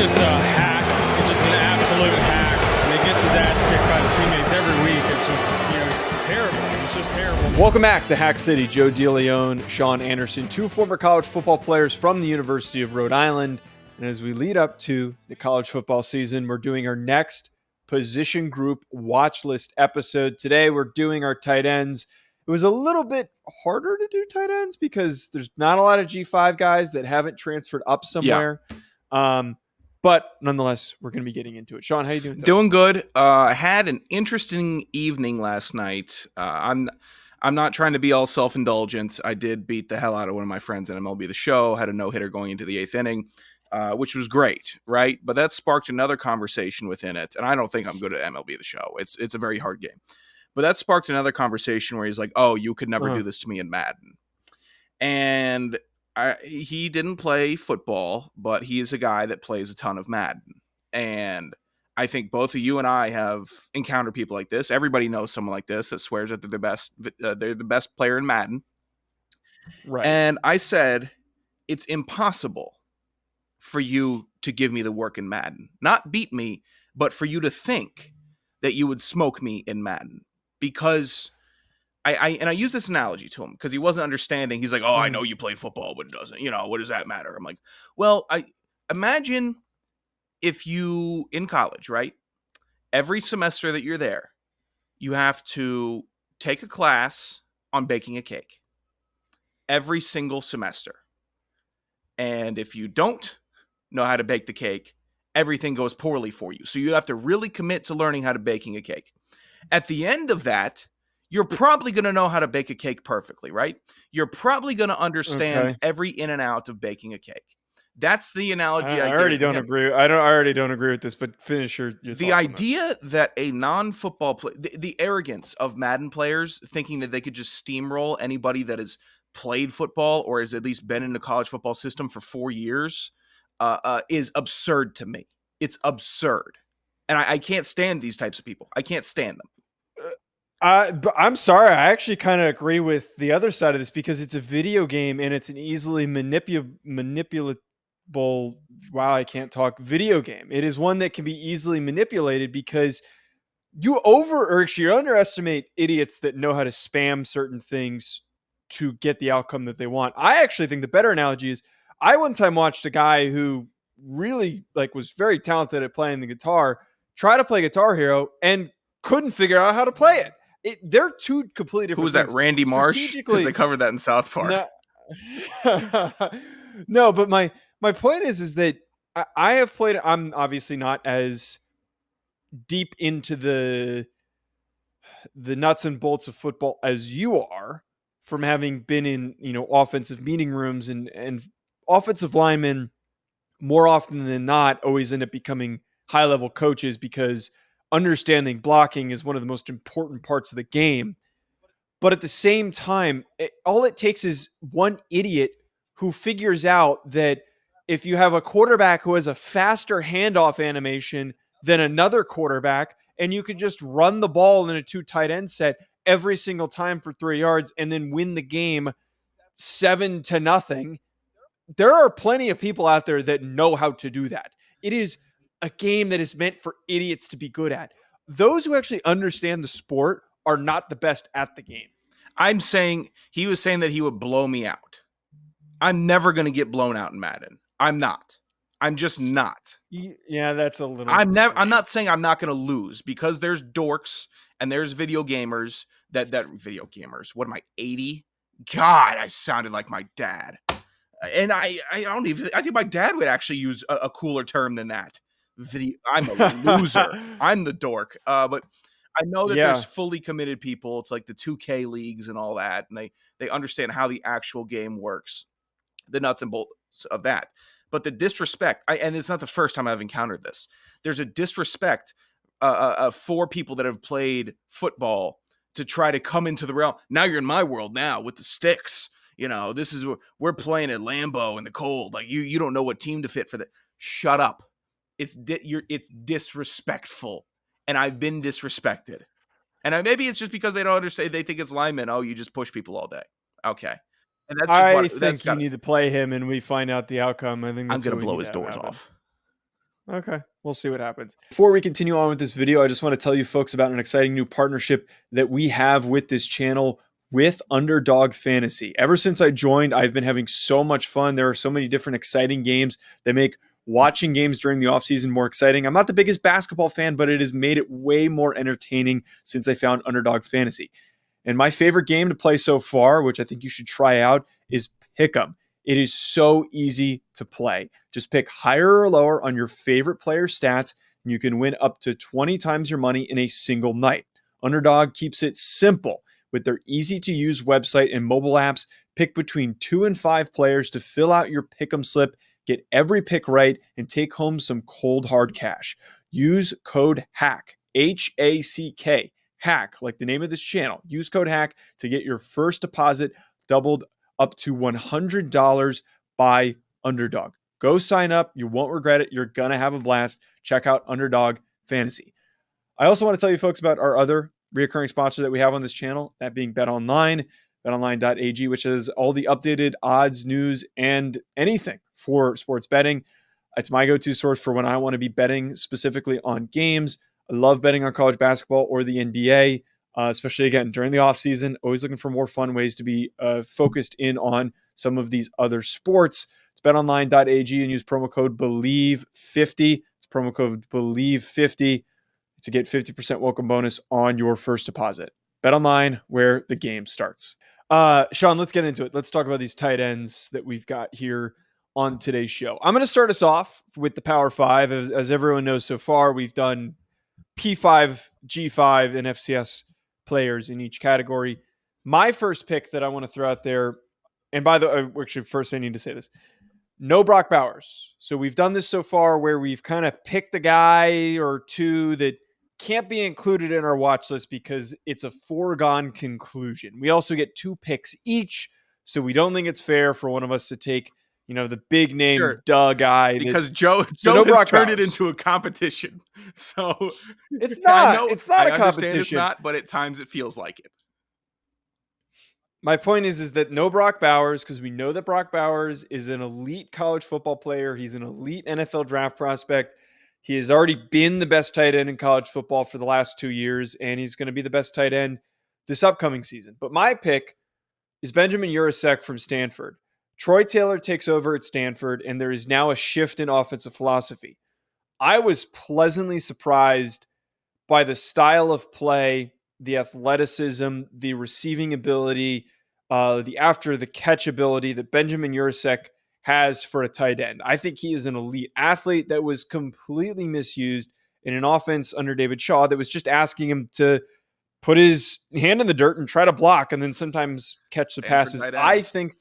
just a hack. It's just an absolute hack. And he gets his ass kicked by his teammates every week. It's just, it's terrible. It's just terrible. Welcome back to Hack City. Joe DeLeone, Sean Anderson, two former college football players from the University of Rhode Island. And as we lead up to the college football season, we're doing our next position group watch list episode. Today, we're doing our tight ends. It was a little bit harder to do tight ends because there's not a lot of G5 guys that haven't transferred up somewhere. Yeah. But nonetheless, we're going to be getting into it. Sean, how you doing? Doing good. I had an interesting evening last night. I'm not trying to be all self-indulgent. I did beat the hell out of one of my friends in MLB The Show, had a no-hitter going into the eighth inning, which was great, right? But that sparked another conversation within it, and I don't think I'm good at MLB The Show. It's a very hard game. But that sparked another conversation where he's like, oh, you could never do this to me in Madden. And he didn't play football, but he is a guy that plays a ton of Madden. And I think both of you and I have encountered people like this. Everybody knows someone like this that swears that they're the best player in Madden. Right. And I said, it's impossible for you to give me the work in Madden. Not beat me, but for you to think that you would smoke me in Madden. Because I use this analogy to him because he wasn't understanding. He's like, oh, I know you played football, but it doesn't. What does that matter? I'm like, well, I imagine if you, in college, right? Every semester that you're there, you have to take a class on baking a cake. Every single semester. And if you don't know how to bake the cake, everything goes poorly for you. So you have to really commit to learning how to baking a cake. At the end of that, you're probably going to know how to bake a cake perfectly, right? You're probably going to understand every in and out of baking a cake. That's the analogy I already don't agree. I already don't agree with this, but finish your the idea that a non-football player, the arrogance of Madden players thinking that they could just steamroll anybody that has played football or has at least been in the college football system for 4 years is absurd to me. It's absurd. And I can't stand these types of people. I can't stand them. But I'm sorry. I actually kind of agree with the other side of this because it's a video game and it's an easily manipulable. Wow, I can't talk. Video game. It is one that can be easily manipulated because you underestimate idiots that know how to spam certain things to get the outcome that they want. I actually think the better analogy is I one time watched a guy who really was very talented at playing the guitar try to play Guitar Hero and couldn't figure out how to play it. They're two completely different. Who was that? Randy Marsh? Because they covered that in South Park. No, but my point is that I have played. I'm obviously not as deep into the nuts and bolts of football as you are, from having been in offensive meeting rooms and offensive linemen more often than not always end up becoming high-level coaches because understanding blocking is one of the most important parts of the game. But at the same time, all it takes is one idiot who figures out that if you have a quarterback who has a faster handoff animation than another quarterback, and you could just run the ball in a 2 tight end set every single time for 3 yards and then win the game 7-0, there are plenty of people out there that know how to do that. It is a game that is meant for idiots to be good at. Those who actually understand the sport are not the best at the game. He was saying that he would blow me out. I'm never going to get blown out in Madden. I'm not. I'm just not. Yeah, that's a little. I'm not saying I'm not going to lose because there's dorks and there's video gamers that video gamers. What am I, 80? God, I sounded like my dad. And I think my dad would actually use a cooler term than that. I'm a loser. I'm the dork. But I know that there's fully committed people. It's like the 2K leagues and all that. And they understand how the actual game works, the nuts and bolts of that. But the disrespect, and it's not the first time I've encountered this. There's a disrespect for people that have played football to try to come into the realm. Now you're in my world now with the sticks. This is we're playing at Lambeau in the cold. Like you don't know what team to fit for that. Shut up. It's disrespectful, and I've been disrespected. And maybe it's just because they don't understand. They think it's linemen. Oh, you just push people all day. Okay. And that's just you need to play him, and we find out the outcome. I think I'm going to blow his doors off. Okay, we'll see what happens. Before we continue on with this video, I just want to tell you folks about an exciting new partnership that we have with this channel with Underdog Fantasy. Ever since I joined, I've been having so much fun. There are so many different exciting games that make watching games during the offseason more exciting. I'm not the biggest basketball fan, but it has made it way more entertaining since I found Underdog Fantasy. And my favorite game to play so far, which I think you should try out, is Pick'em. It is so easy to play. Just pick higher or lower on your favorite player's stats, and you can win up to 20 times your money in a single night. Underdog keeps it simple with their easy-to-use website and mobile apps. Pick between 2 and 5 players to fill out your Pick'em slip, get every pick right, and take home some cold hard cash. Use code HACK, H-A-C-K, HACK, like the name of this channel. Use code HACK to get your first deposit doubled up to $100 by Underdog. Go sign up. You won't regret it. You're going to have a blast. Check out Underdog Fantasy. I also want to tell you folks about our other recurring sponsor that we have on this channel, that being BetOnline, betonline.ag, which has all the updated odds, news, and anything for sports betting. It's my go-to source for when I want to be betting specifically on games. I love betting on college basketball or the NBA. Especially, again, during the offseason, always looking for more fun ways to be focused in on some of these other sports. It's betonline.ag and use promo code BELIEVE50. It's promo code BELIEVE50 to get 50% welcome bonus on your first deposit. BetOnline, where the game starts. Sean, let's get into it. Let's talk about these tight ends that we've got here on today's show. I'm going to start us off with the Power 5. As everyone knows so far, we've done P5, G5, and FCS players in each category. My first pick that I want to throw out there, and by the way, actually, first I need to say this. No Brock Bowers. So we've done this so far where we've kind of picked a guy or two that can't be included in our watch list because it's a foregone conclusion. We also get 2 picks each, so we don't think it's fair for one of us to take, the big name guy. Because Joe has turned it into a competition. So it's not. It's not a competition. It's not, but at times it feels like it. My point is that no Brock Bowers, because we know that Brock Bowers is an elite college football player. He's an elite NFL draft prospect. He has already been the best tight end in college football for the last 2 years, and he's going to be the best tight end this upcoming season. But my pick is Benjamin Yurc from Stanford. Troy Taylor takes over at Stanford, and there is now a shift in offensive philosophy. I was pleasantly surprised by the style of play, the athleticism, the receiving ability, the after the catch ability that Benjamin Yurc has for a tight end. I think he is an elite athlete that was completely misused in an offense under David Shaw that was just asking him to put his hand in the dirt and try to block and then sometimes catch the passes. I think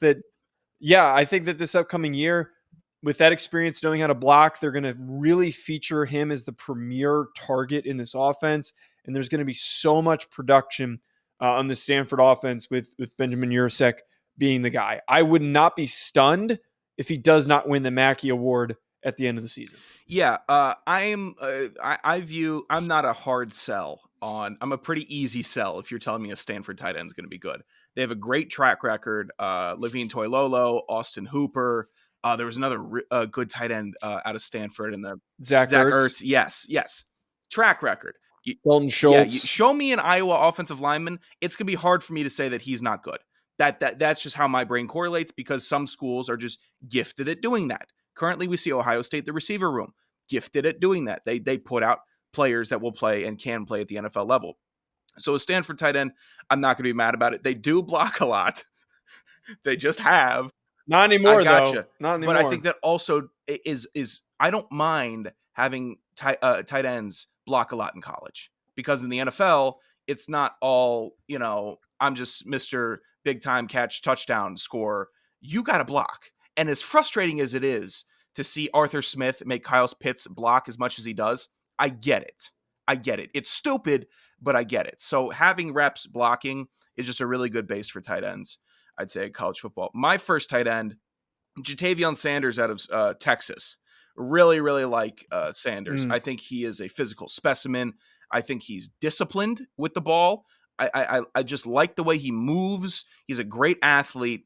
that this upcoming year, with that experience, knowing how to block, they're going to really feature him as the premier target in this offense. And there's going to be so much production on the Stanford offense with Benjamin Yurc being the guy. I would not be stunned if he does not win the Mackey Award at the end of the season. Yeah, I'm not a hard sell on. I'm a pretty easy sell if you're telling me a Stanford tight end is going to be good. They have a great track record. Levine Toilolo, Austin Hooper. There was another good tight end out of Stanford, and the Zach Ertz. Yes. Track record. Dalton Schultz. Show me an Iowa offensive lineman. It's going to be hard for me to say that he's not good. That's just how my brain correlates, because some schools are just gifted at doing that. Currently, we see Ohio State, the receiver room, gifted at doing that. They put out players that will play and can play at the NFL level. So a Stanford tight end, I'm not going to be mad about it. They do block a lot. They just have. Not anymore, though. Not anymore. But I think that also is I don't mind having tight ends block a lot in college, because in the NFL, it's not all, I'm just Mr. Big time catch touchdown scorer. You got to block. And as frustrating as it is to see Arthur Smith make Kyle Pitts block as much as he does, I get it. It's stupid, but I get it. So having reps blocking is just a really good base for tight ends, I'd say, in college football. My first tight end, Jatavion Sanders out of Texas. Really, really like Sanders. I think he is a physical specimen. I think he's disciplined with the ball. I just like the way he moves. He's a great athlete.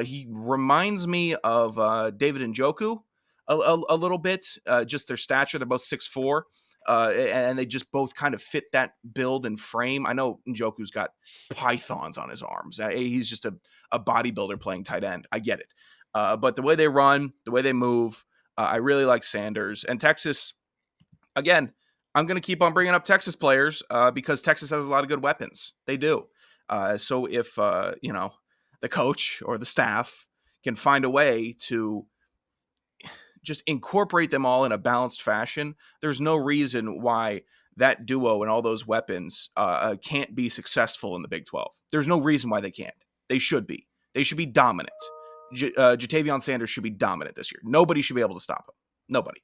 He reminds me of David Njoku a little bit, just their stature. They're both 6'4", and they just both kind of fit that build and frame. I know Njoku's got pythons on his arms. He's just a bodybuilder playing tight end. I get it. But the way they run, the way they move, I really like Sanders. And Texas, again, I'm going to keep on bringing up Texas players because Texas has a lot of good weapons. They do. So if, the coach or the staff can find a way to just incorporate them all in a balanced fashion, there's no reason why that duo and all those weapons can't be successful in the Big 12. There's no reason why they can't. They should be. They should be dominant. Jatavion Sanders should be dominant this year. Nobody should be able to stop him. Nobody.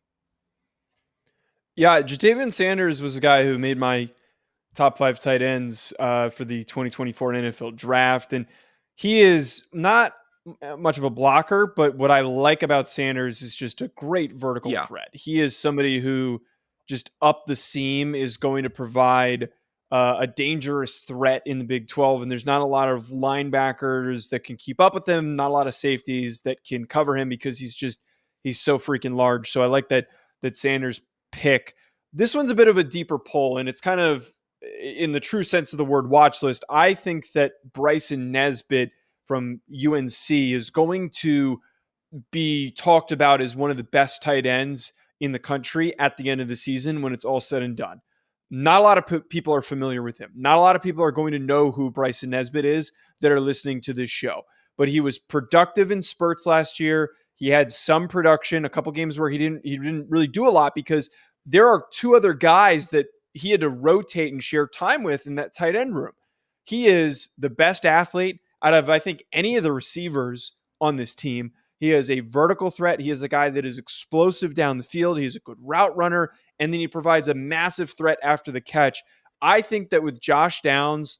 Yeah, Jatavion Sanders was a guy who made my top 5 tight ends for the 2024 NFL draft. And he is not much of a blocker, but what I like about Sanders is just a great vertical threat. He is somebody who just up the seam is going to provide a dangerous threat in the Big 12. And there's not a lot of linebackers that can keep up with him, not a lot of safeties that can cover him because he's so freaking large. So I like that Sanders pick. This one's a bit of a deeper pull, and it's kind of, in the true sense of the word, watch list. I think that Bryson Nesbit from UNC is going to be talked about as one of the best tight ends in the country at the end of the season when it's all said and done. Not a lot of people are familiar with him. Not a lot of people are going to know who Bryson Nesbit is that are listening to this show. But he was productive in spurts last year. He had some production, a couple games where he didn't really do a lot because there are 2 other guys that he had to rotate and share time with in that tight end room. He is the best athlete out of, I think, any of the receivers on this team. He is a vertical threat. He is a guy that is explosive down the field. He is a good route runner. And then he provides a massive threat after the catch. I think that with Josh Downs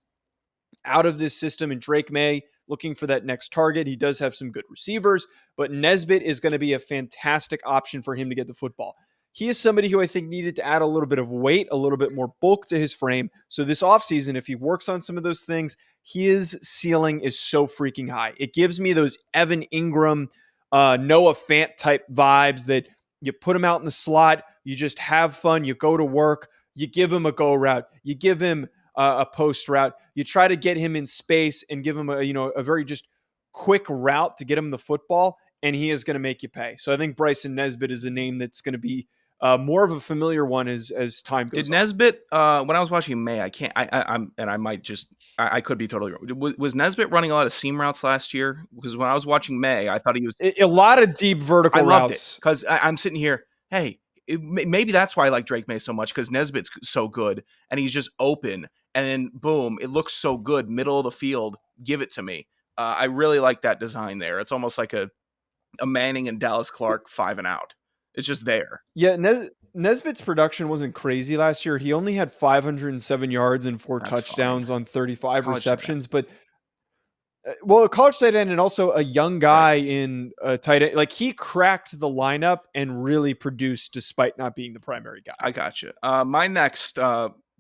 out of this system and Drake May looking for that next target, he does have some good receivers, but Nesbit is going to be a fantastic option for him to get the football. He is somebody who I think needed to add a little bit of weight, a little bit more bulk to his frame. So this offseason, if he works on some of those things, his ceiling is so freaking high. It gives me those Evan Ingram, Noah Fant type vibes that you put him out in the slot, you just have fun, you go to work, you give him a go route, you give him a post route, you try to get him in space and give him a very just quick route to get him the football, and he is going to make you pay. So I think Bryson Nesbit is a name that's going to be more of a familiar one as time goes on. Did Nesbit, when I was watching May, I could be totally wrong. Was Nesbit running a lot of seam routes last year? Because when I was watching May, I thought he was a lot of deep vertical routes. I loved it because I'm sitting here, hey, maybe that's why I like Drake May so much, because Nesbit's so good and he's just open, and then boom, it looks so good, middle of the field, give it to me. I really like that design there. It's almost like a Manning and Dallas Clark 5 and out. It's just there. Yeah, Nesbit's production wasn't crazy last year. He only had 507 yards and 4 touchdowns on 35 receptions. But, a college tight end and also a young guy in a tight end. Like, he cracked the lineup and really produced despite not being the primary guy. I gotcha. My next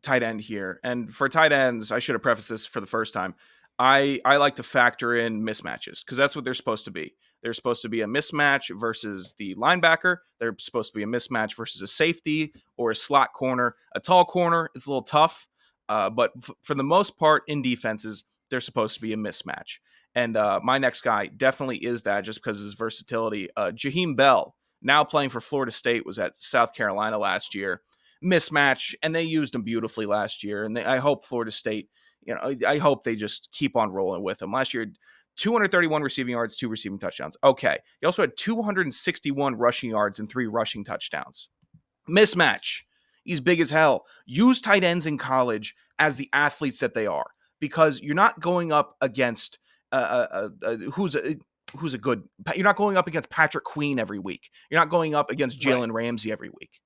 tight end here, and for tight ends, I should have prefaced this for the first time. I like to factor in mismatches because that's what they're supposed to be. They're supposed to be a mismatch versus the linebacker. They're supposed to be a mismatch versus a safety or a slot corner. A tall corner, it's a little tough, but for the most part in defenses, they're supposed to be a mismatch. And my next guy definitely is that, just because of his versatility. Jaheim Bell, now playing for Florida State, was at South Carolina last year. Mismatch, and they used him beautifully last year. And I hope Florida State, I hope they just keep on rolling with him. Last year, 231 receiving yards, 2 receiving touchdowns. Okay. He also had 261 rushing yards and 3 rushing touchdowns. Mismatch. He's big as hell. Use tight ends in college as the athletes that they are, because you're not going up against who's a good. You're not going up against Patrick Queen every week. You're not going up against Jalen Ramsey every week.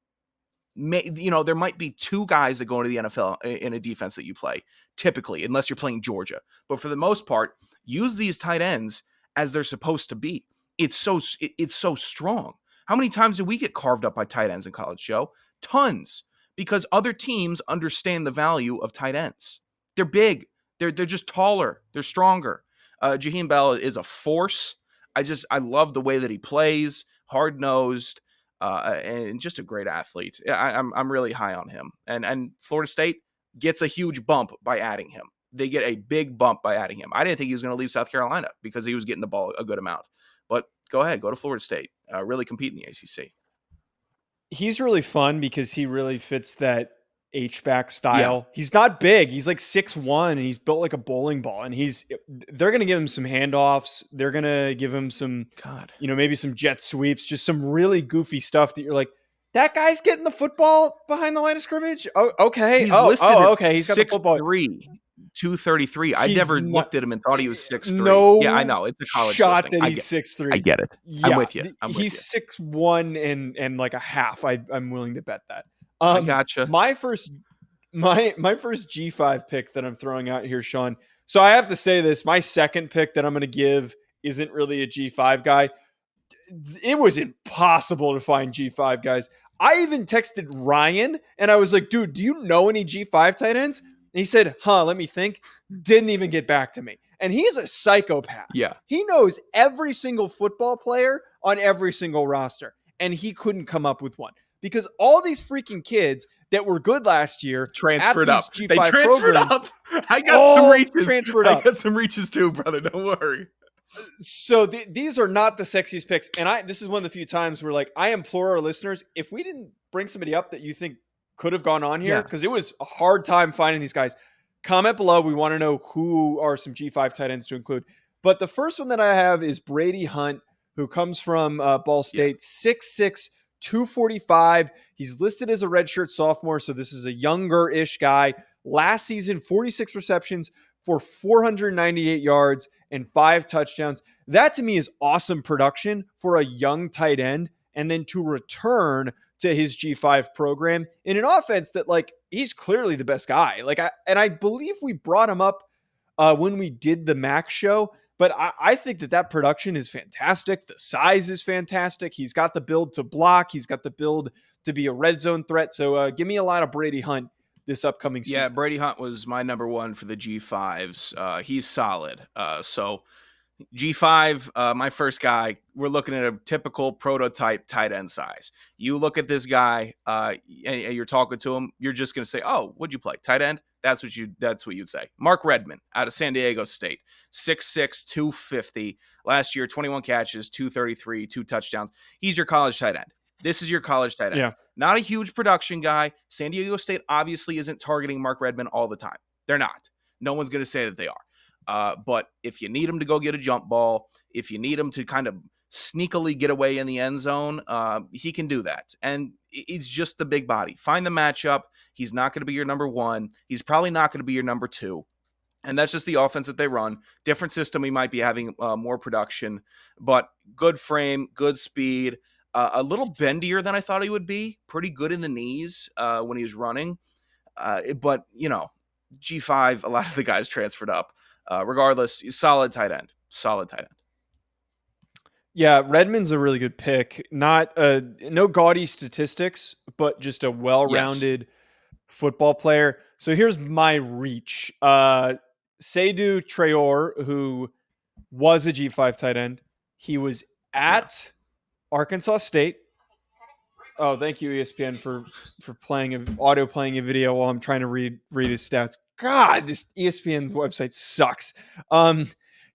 There might be 2 guys that go into the NFL in a defense that you play, typically, unless you're playing Georgia. But for the most part, use these tight ends as they're supposed to be. It's so strong. How many times did we get carved up by tight ends in college, Joe? Tons, because other teams understand the value of tight ends. They're big. They're just taller. They're stronger. Jaheim Bell is a force. I love the way that he plays, hard-nosed. and just a great athlete. I'm really high on him. And Florida State gets a huge bump by adding him. They get a big bump by adding him. I didn't think he was going to leave South Carolina because he was getting the ball a good amount. But go ahead, go to Florida State. Really compete in the ACC. He's really fun because he really fits that H-back style. Yeah. He's not big. He's like 6'1", and he's built like a bowling ball. And they're going to give him some handoffs. They're going to give him some, maybe some jet sweeps, just some really goofy stuff that you're like, that guy's getting the football behind the line of scrimmage? Oh, okay. He's listed okay. He's got the football. 233. I never looked at him and thought he was 6'3". No, yeah, I know. It's a college shot listing. that he's 6'3". I get it. Yeah, I'm with you. He's 6'1" and like a half. I'm willing to bet that. I gotcha. My first G5 pick that I'm throwing out here, Sean. So I have to say this. My second pick that I'm going to give isn't really a G5 guy. It was impossible to find G5 guys. I even texted Ryan and I was like, dude, do you know any G5 tight ends? And he said, let me think. Didn't even get back to me. And he's a psychopath. Yeah. He knows every single football player on every single roster. And he couldn't come up with one. Because all these freaking kids that were good last year transferred up. G5 they transferred programs, up. I got some reaches. Transferred up. I got some reaches too, brother. Don't worry. So these are not the sexiest picks. And this is one of the few times where like I implore our listeners, if we didn't bring somebody up that you think could have gone on here, because it was a hard time finding these guys, comment below. We want to know who are some G5 tight ends to include. But the first one that I have is Brady Hunt, who comes from Ball State, 6'6", 245. He's listed as a redshirt sophomore, so this is a younger-ish guy. Last season, 46 receptions for 498 yards and 5 touchdowns. That to me is awesome production for a young tight end, and then to return to his G5 program in an offense that like he's clearly the best guy. I believe we brought him up when we did the Mac show. But I think that production is fantastic. The size is fantastic. He's got the build to block. He's got the build to be a red zone threat. So give me a lot of Brady Hunt this upcoming season. Yeah, Brady Hunt was my number one for the G5s. He's solid. So G5, my first guy, we're looking at a typical prototype tight end size. You look at this guy and you're talking to him, you're just going to say, oh, what'd you play? Tight end? That's what you'd say. Mark Redmond out of San Diego State, 6'6", 250. Last year, 21 catches, 233, 2 touchdowns. He's your college tight end. This is your college tight end. Yeah. Not a huge production guy. San Diego State obviously isn't targeting Mark Redmond all the time. They're not. No one's going to say that they are. But if you need him to go get a jump ball, if you need him to kind of sneakily get away in the end zone, he can do that. And it's just the big body. Find the matchup. He's not going to be your number one. He's probably not going to be your number two. And that's just the offense that they run. Different system. He might be having more production, but good frame, good speed, a little bendier than I thought he would be. Pretty good in the knees when he was running. But, G5, a lot of the guys transferred up. Regardless, solid tight end. Solid tight end. Yeah, Redmond's a really good pick. Not no gaudy statistics, but just a well-rounded football player. So here's my reach. Seidu Trejo, who was a G5 tight end. He was at Arkansas State. Oh, thank you, ESPN, for playing a video while I'm trying to read his stats. God, this ESPN website sucks.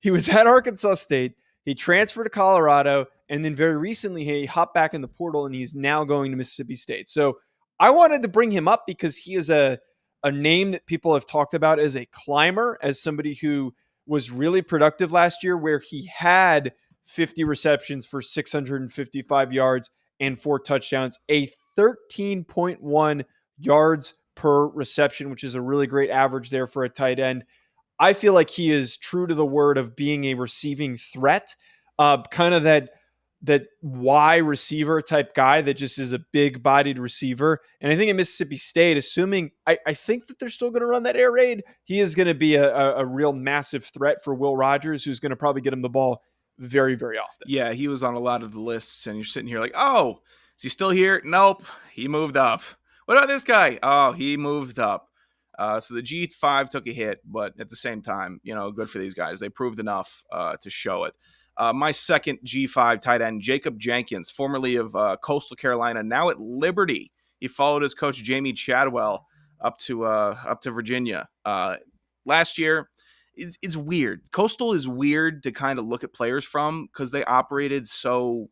He was at Arkansas State. He transferred to Colorado, and then very recently he hopped back in the portal, and he's now going to Mississippi State. So I wanted to bring him up because he is a name that people have talked about as a climber, as somebody who was really productive last year, where he had 50 receptions for 655 yards and 4 touchdowns, a 13.1 yards per reception, which is a really great average there for a tight end. I feel like he is true to the word of being a receiving threat, kind of that Y receiver type guy that just is a big bodied receiver. And I think in Mississippi State, assuming I think that they're still going to run that air raid, he is going to be a real massive threat for Will Rogers, who's going to probably get him the ball very, very often. Yeah, he was on a lot of the lists, and you're sitting here like, oh, is he still here? Nope, he moved up. What about this guy? Oh, he moved up. So the G5 took a hit, but at the same time, good for these guys. They proved enough to show it. My second G5 tight end, Jacob Jenkins, formerly of Coastal Carolina, now at Liberty. He followed his coach Jamie Chadwell up to Virginia. Last year, it's weird. Coastal is weird to kind of look at players from because they operated so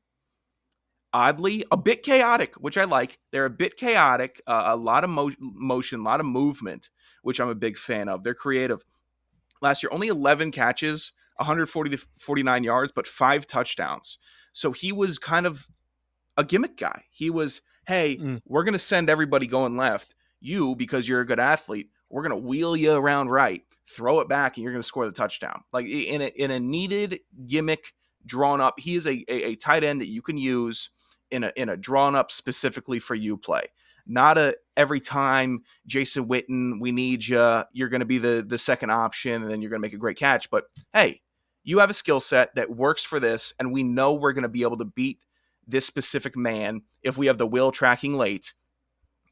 oddly, a bit chaotic, which I like. They're a bit chaotic, a lot of motion, a lot of movement, which I'm a big fan of. They're creative. Last year, only 11 catches, 140 to 49 yards, but 5 touchdowns. So he was kind of a gimmick guy. He was, hey, we're going to send everybody going left. You, because you're a good athlete, we're going to wheel you around right, throw it back, and you're going to score the touchdown. Like in a needed gimmick, drawn up. He is a tight end that you can use in a drawn up specifically for you play. Not a every time Jason Witten, we need you, you're going to be the second option, and then you're going to make a great catch. But hey, you have a skill set that works for this, and we know we're going to be able to beat this specific man if we have the wheel tracking late.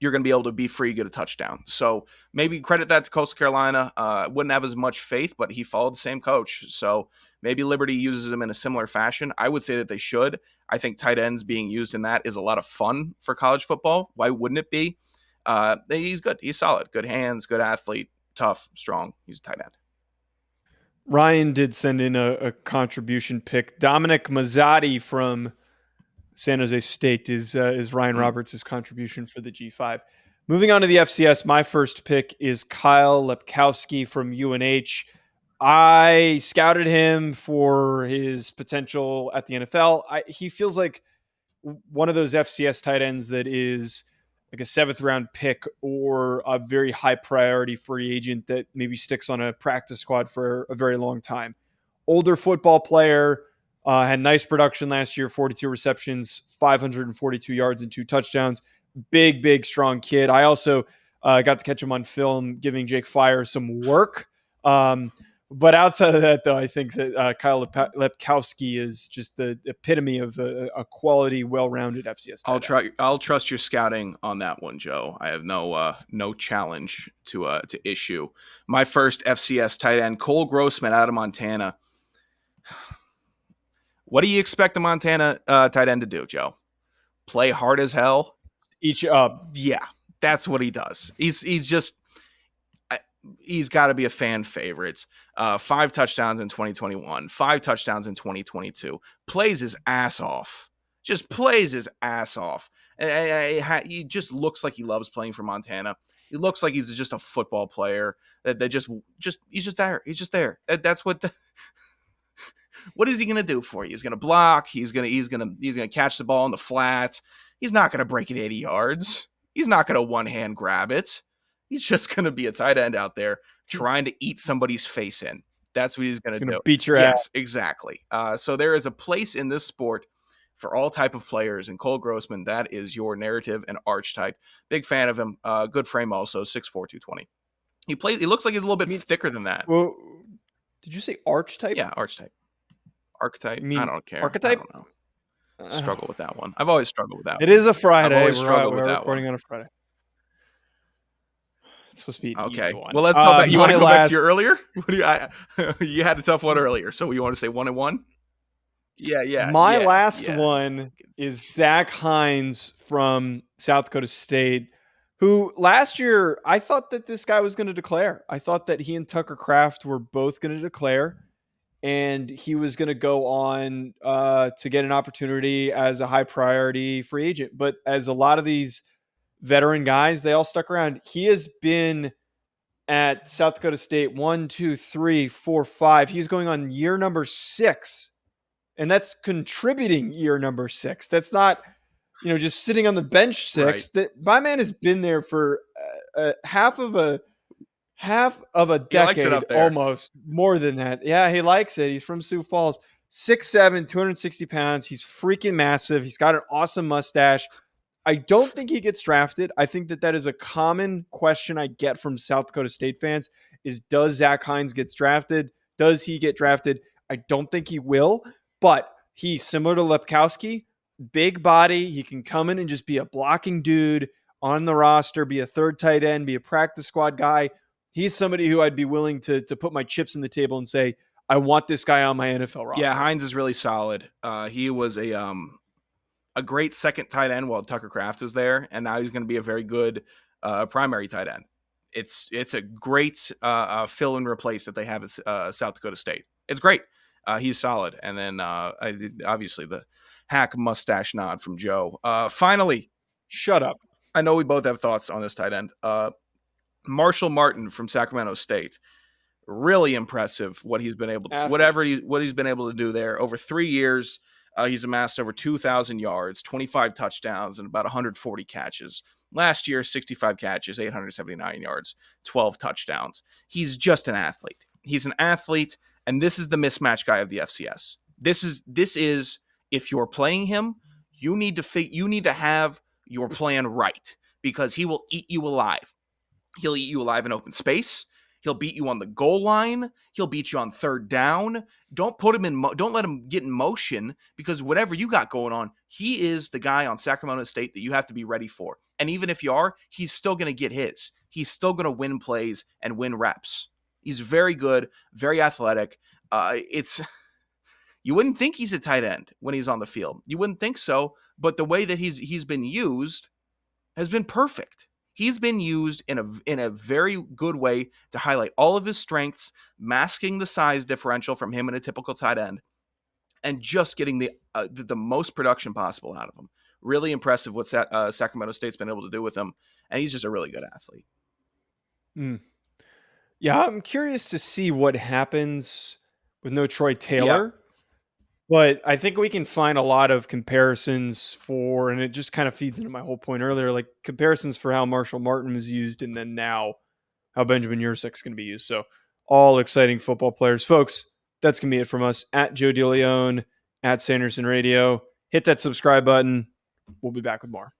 You're going to be able to be free, get a touchdown. So maybe credit that to Coastal Carolina. Wouldn't have as much faith, but he followed the same coach. So maybe Liberty uses him in a similar fashion. I would say that they should. I think tight ends being used in that is a lot of fun for college football. Why wouldn't it be? He's good. He's solid. Good hands, good athlete, tough, strong. He's a tight end. Ryan did send in a contribution pick. Dominic Mazzotti from San Jose State is Ryan Roberts' contribution for the G5. Moving on to the FCS, my first pick is Kyle Lepkowski from UNH. I scouted him for his potential at the NFL. He feels like one of those FCS tight ends that is like a 7th round pick or a very high priority free agent that maybe sticks on a practice squad for a very long time. Older football player, had nice production last year, 42 receptions, 542 yards and 2 touchdowns. Big, strong kid. I also got to catch him on film giving Jake Fire some work. But outside of that, though, I think that Kyle Lepkowski is just the epitome of a quality, well-rounded FCS tight end. I'll trust your scouting on that one, Joe. I have no challenge to issue. My first FCS tight end, Cole Grossman out of Montana. What do you expect the Montana tight end to do, Joe? Play hard as hell? Each up. Yeah, that's what he does. He's got to be a fan favorite. 5 touchdowns in 2021, 5 touchdowns in 2022. Plays his ass off. Just plays his ass off. He just looks like he loves playing for Montana. He looks like he's just a football player that he's just there. He's just there. That's what. What is he going to do for you? He's going to block. He's going to catch the ball in the flat. He's not going to break it 80 yards. He's not going to one-hand grab it. He's just going to be a tight end out there trying to eat somebody's face in. That's what he's going to do. Beat your ass. Yes, exactly. So there is a place in this sport for all type of players, and Cole Grossman, that is your narrative and archetype. Big fan of him. Good frame also, 6'4", 220. He looks like he's a little bit thicker than that. Well, did you say archetype? Yeah, archetype. Archetype. I don't care. Archetype? I don't know. Struggle with that one. I've always struggled with that one. It is a Friday. I've always struggled with we're that recording one. on a Friday. It's supposed to be an easy one. Well, let's go back. You want to go back to your earlier? You had a tough one earlier, so you want to say 1 and 1? Yeah. My last one is Zach Heins from South Dakota State, who last year I thought that this guy was going to declare. I thought that he and Tucker Kraft were both going to declare, and he was going to go on to get an opportunity as a high priority free agent. But as a lot of these veteran guys, they all stuck around. He has been at South Dakota State 1, 2, 3, 4, 5. He's going on year number 6. And that's contributing year number 6. That's not, just sitting on the bench 6. Right. That my man has been there for half of a decade, almost more than that. Yeah, he likes it. He's from Sioux Falls. 6'7", 260 pounds. He's freaking massive. He's got an awesome mustache. I don't think he gets drafted. I think that is a common question I get from South Dakota State fans is, does Zach Heins get drafted? Does he get drafted? I don't think he will, but he's similar to Lepkowski, big body. He can come in and just be a blocking dude on the roster, be a third tight end, be a practice squad guy. He's somebody who I'd be willing to put my chips in the table and say, I want this guy on my NFL roster. Yeah, Heins is really solid. He was a great second tight end while Tucker Kraft was there, and now he's going to be a very good primary tight end. It's a great fill and replace that they have at South Dakota State. It's great. He's solid. And then obviously the hack mustache nod from Joe. Finally, shut up. I know we both have thoughts on this tight end. Marshall Martin from Sacramento State. Really impressive what he's been able to, what he's been able to do there over 3 years. He's amassed over 2,000 yards, 25 touchdowns, and about 140 catches. Last year, 65 catches, 879 yards, 12 touchdowns. He's just an athlete. He's an athlete, and this is the mismatch guy of the FCS. This is if you're playing him, you need to have your plan right, because he will eat you alive. He'll eat you alive in open space. He'll beat you on the goal line. He'll beat you on third down. Don't let him get in motion, because whatever you got going on, he is the guy on Sacramento State that you have to be ready for. And even if you are, he's still going to get his. He's still going to win plays and win reps. He's very good, very athletic. You wouldn't think he's a tight end when he's on the field. You wouldn't think so, but the way that he's been used has been perfect. He's been used in a very good way to highlight all of his strengths, masking the size differential from him and a typical tight end, and just getting the most production possible out of him. Really impressive what Sacramento State's been able to do with him, and he's just a really good athlete. Yeah, I'm curious to see what happens with no Troy Taylor. Yeah. But I think we can find a lot of comparisons and it just kind of feeds into my whole point earlier, like comparisons for how Marshall Martin was used and then now how Benjamin Yurc's going to be used. So all exciting football players. Folks, that's going to be it from us at Joe DeLeone, at Sanderson Radio. Hit that subscribe button. We'll be back with more.